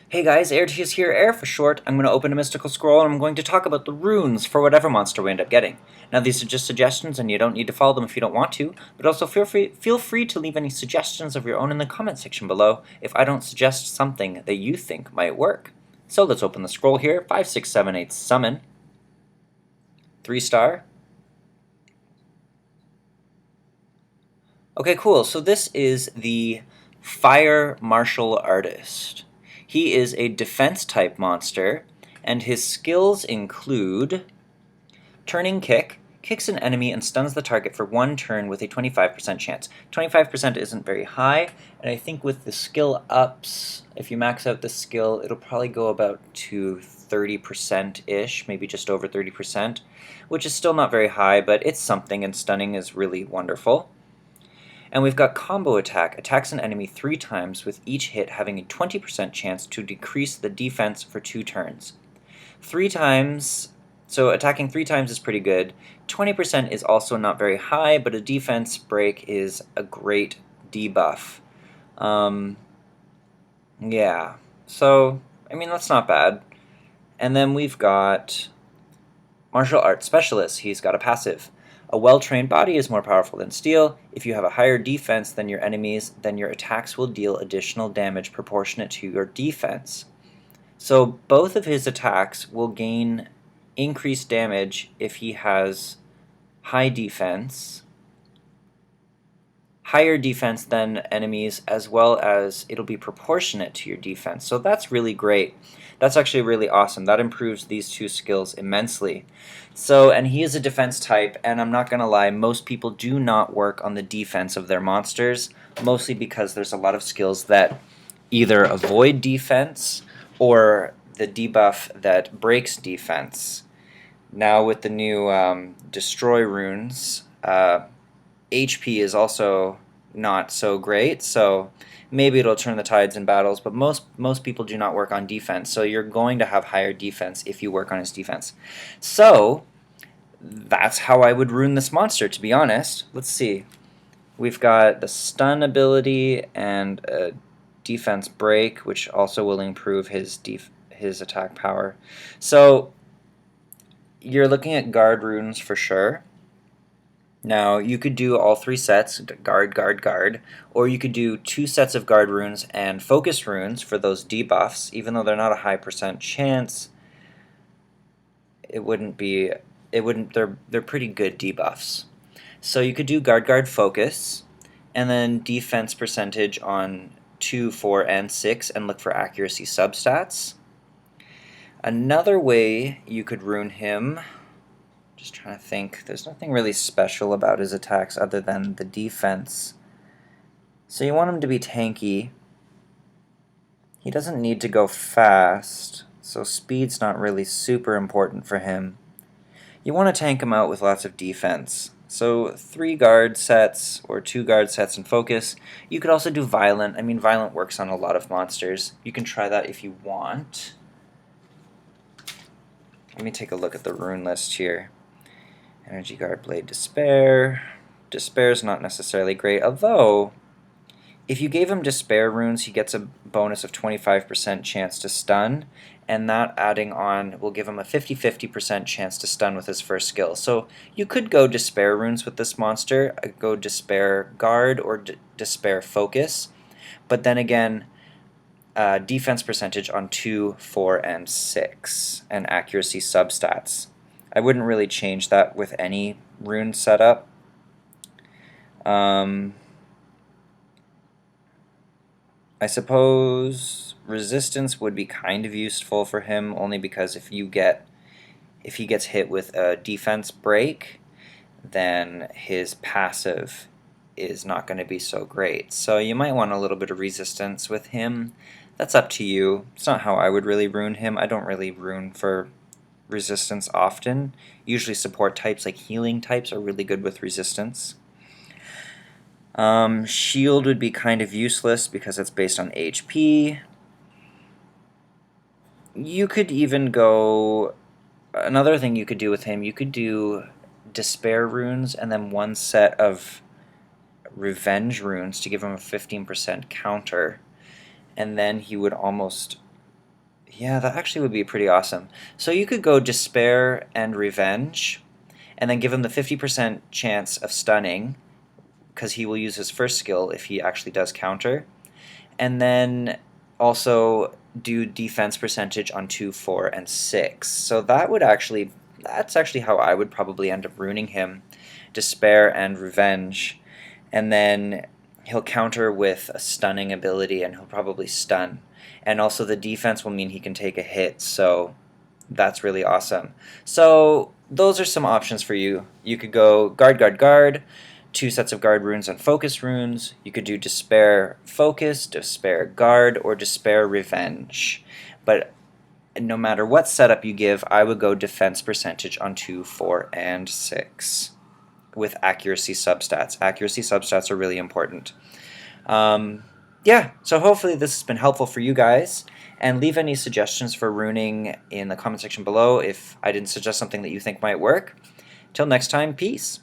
Hey guys, Airtius here, Air for short. I'm going to open a mystical scroll and I'm going to talk about the runes for whatever monster we end up getting. Now these are just suggestions and you don't need to follow them if you don't want to, but also feel free to leave any suggestions of your own in the comment section below if I don't suggest something that you think might work. So let's open the scroll here. 5, 6, 7, 8 summon. 3-star. Okay, cool. So this is the Fire Martial Artist. He is a defense type monster, and his skills include Turning Kick, kicks an enemy and stuns the target for 1 turn with a 25% chance. 25% isn't very high, and I think with the skill ups, if you max out the skill, it'll probably go about to 30%-ish, maybe just over 30%, which is still not very high, but it's something, and stunning is really wonderful. And we've got Combo Attack, attacks an enemy 3 times with each hit having a 20% chance to decrease the defense for 2 turns. 3 times, so attacking 3 times is pretty good. 20% is also not very high, but a defense break is a great debuff. Yeah, so, I mean, that's not bad. And then we've got Martial Arts Specialist. He's got a passive. A well-trained body is more powerful than steel. If you have a higher defense than your enemies, then your attacks will deal additional damage proportionate to your defense. So both of his attacks will gain increased damage if he has high defense, higher defense than enemies, as well as it'll be proportionate to your defense. So that's really great. That's actually really awesome. That improves these 2 skills immensely. So, and he is a defense type, and I'm not going to lie, most people do not work on the defense of their monsters, mostly because there's a lot of skills that either avoid defense or the debuff that breaks defense. Now with the new destroy runes, HP is also not so great, so maybe it'll turn the tides in battles, but most people do not work on defense, so you're going to have higher defense if you work on his defense. So that's how I would rune this monster, to be honest. Let's see. We've got the stun ability and a defense break, which also will improve his attack power. So you're looking at guard runes for sure. Now, you could do all 3 sets, guard, guard, guard, or you could do 2 sets of guard runes and focus runes for those debuffs. Even though they're not a high percent chance, they're pretty good debuffs. So you could do guard, guard, focus, and then defense percentage on 2, 4, and 6, and look for accuracy substats. Another way you could rune him, just trying to think, there's nothing really special about his attacks other than the defense. So you want him to be tanky. He doesn't need to go fast, so speed's not really super important for him. You want to tank him out with lots of defense. So 3 guard sets or 2 guard sets and focus. You could also do violent. I mean, violent works on a lot of monsters. You can try that if you want. Let me take a look at the rune list here. Energy Guard, Blade, Despair. Despair's not necessarily great, although if you gave him Despair runes, he gets a bonus of 25% chance to stun, and that adding on will give him a 50-50% chance to stun with his first skill. So you could go Despair runes with this monster, go Despair Guard or Despair Focus, but then again, defense percentage on 2, 4, and 6, and accuracy substats. I wouldn't really change that with any rune setup. I suppose resistance would be kind of useful for him, only because if he gets hit with a defense break, then his passive is not going to be so great. So you might want a little bit of resistance with him. That's up to you. It's not how I would really rune him. I don't really rune for resistance often. Usually support types like healing types are really good with resistance. Shield would be kind of useless because it's based on HP. You could even go... Another thing you could do with him, you could do Despair runes and then 1 set of Revenge runes to give him a 15% counter. And then he would almost Yeah, that actually would be pretty awesome. So you could go Despair and Revenge, and then give him the 50% chance of stunning, because he will use his first skill if he actually does counter. And then also do defense percentage on 2, 4, and 6. So that's actually how I would probably end up ruining him. Despair and Revenge. And then he'll counter with a stunning ability, and he'll probably stun. And also the defense will mean he can take a hit, so that's really awesome. So those are some options for you. You could go guard, guard, guard, 2 sets of guard runes and focus runes. You could do despair focus, despair guard, or despair revenge. But no matter what setup you give, I would go defense percentage on 2, 4, and 6 with accuracy substats. Accuracy substats are really important. Yeah, so hopefully this has been helpful for you guys. And leave any suggestions for runing in the comment section below if I didn't suggest something that you think might work. Till next time, peace.